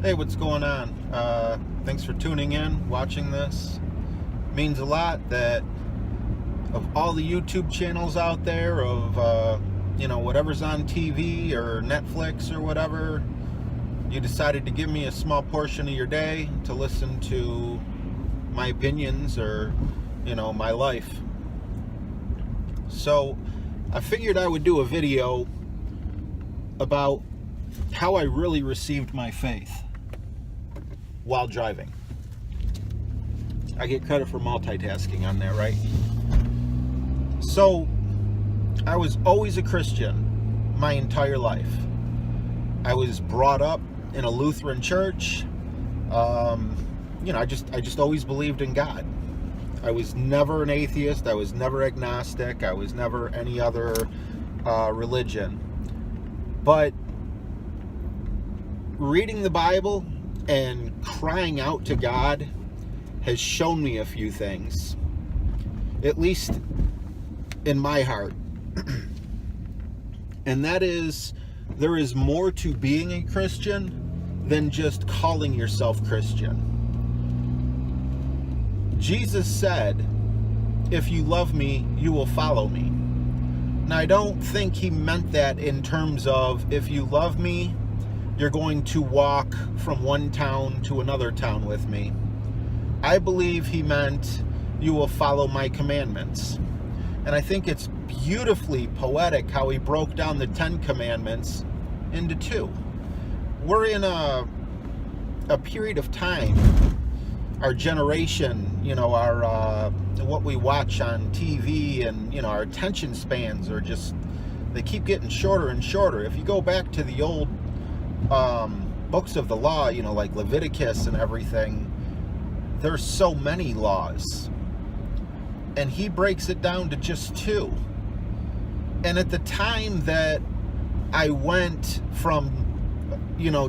Hey, what's going on? Thanks for tuning in, watching this. Means a lot that of all the YouTube channels out there, of whatever's on TV or Netflix or whatever, you decided to give me a small portion of your day to listen to my opinions or my life. So I figured I would do a video about how I really received my faith while driving. I get credit for multitasking on there, right? So, I was always a Christian my entire life. I was brought up in a Lutheran church. I just always believed in God. I was never an atheist. I was never agnostic. I was never any other religion. But reading the Bible and crying out to God has shown me a few things, at least in my heart. And that is, there is more to being a Christian than just calling yourself Christian. Jesus said, "If you love me, you will follow me." Now, I don't think he meant that in terms of, if you love me, you're going to walk from one town to another town with me. I believe he meant, you will follow my commandments. And I think it's beautifully poetic how he broke down the 10 commandments into 2. We're in a period of time, our generation, our what we watch on TV, and our attention spans are just, they keep getting shorter and shorter. If you go back to the old books of the law, like Leviticus and everything, there's so many laws, and he breaks it down to just 2. And at the time that I went from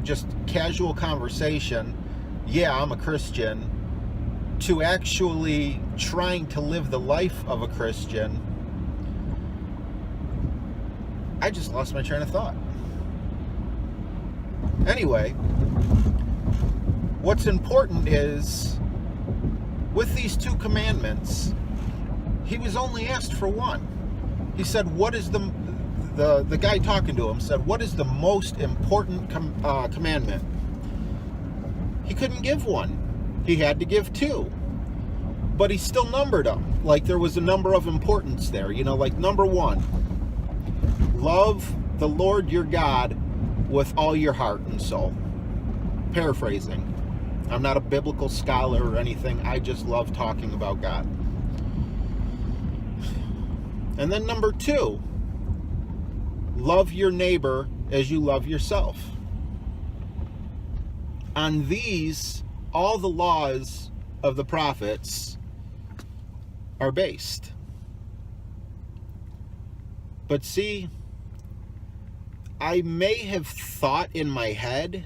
just casual conversation, yeah, I'm a Christian, to actually trying to live the life of a Christian, I just lost my train of thought. Anyway, what's important is, with these 2 commandments, he was only asked for one. He said, what is the guy talking to him said, what is the most important commandment? He couldn't give one. He had to give 2. But he still numbered them. Like there was a number of importance there. Like number 1, love the Lord your God with all your heart and soul. Paraphrasing. I'm not a biblical scholar or anything. I just love talking about God. And then number 2, love your neighbor as you love yourself. On these, all the laws of the prophets are based. But see, I may have thought in my head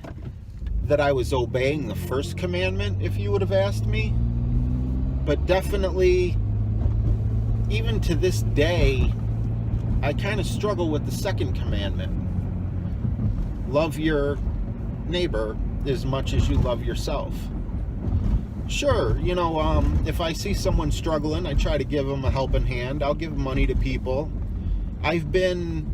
that I was obeying the first commandment if you would have asked me. But definitely, even to this day, I kind of struggle with the second commandment. Love your neighbor as much as you love yourself. Sure, if I see someone struggling, I try to give them a helping hand. I'll give money to people. I've been,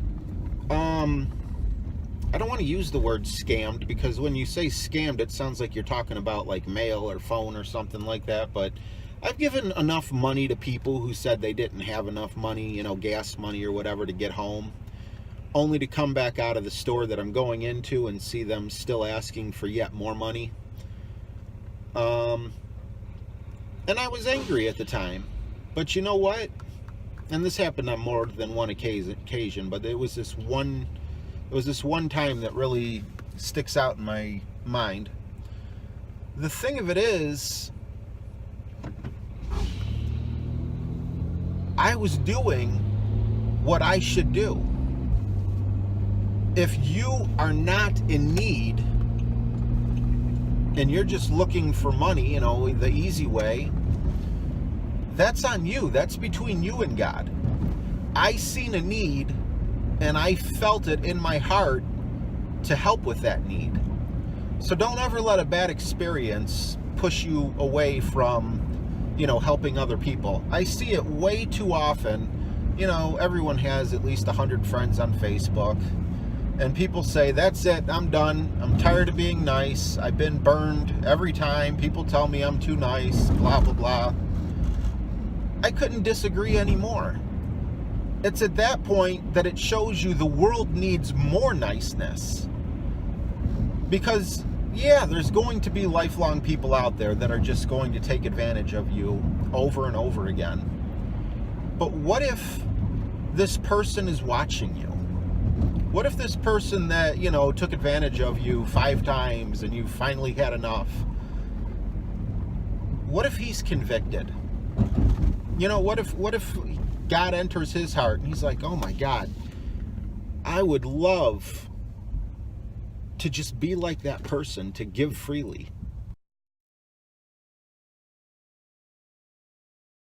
I don't want to use the word scammed, because when you say scammed, it sounds like you're talking about like mail or phone or something like that. But I've given enough money to people who said they didn't have enough money, gas money or whatever, to get home, only to come back out of the store that I'm going into and see them still asking for yet more money. And I was angry at the time. But you know what? And this happened on more than one occasion, but it was this one time that really sticks out in my mind. The thing of it is, I was doing what I should do. If you are not in need and you're just looking for money, the easy way, that's on you. That's between you and God. I seen a need and I felt it in my heart to help with that need. So don't ever let a bad experience push you away from, helping other people. I see it way too often. Everyone has at least 100 friends on Facebook. And people say, that's it, I'm done. I'm tired of being nice. I've been burned every time. People tell me I'm too nice, blah, blah, blah. I couldn't disagree anymore. It's at that point that it shows you the world needs more niceness. Because, yeah, there's going to be lifelong people out there that are just going to take advantage of you over and over again. But what if this person is watching you? What if this person that, took advantage of you 5 times and you finally had enough? What if he's convicted? What if God enters his heart and he's like, oh my God, I would love to just be like that person, to give freely.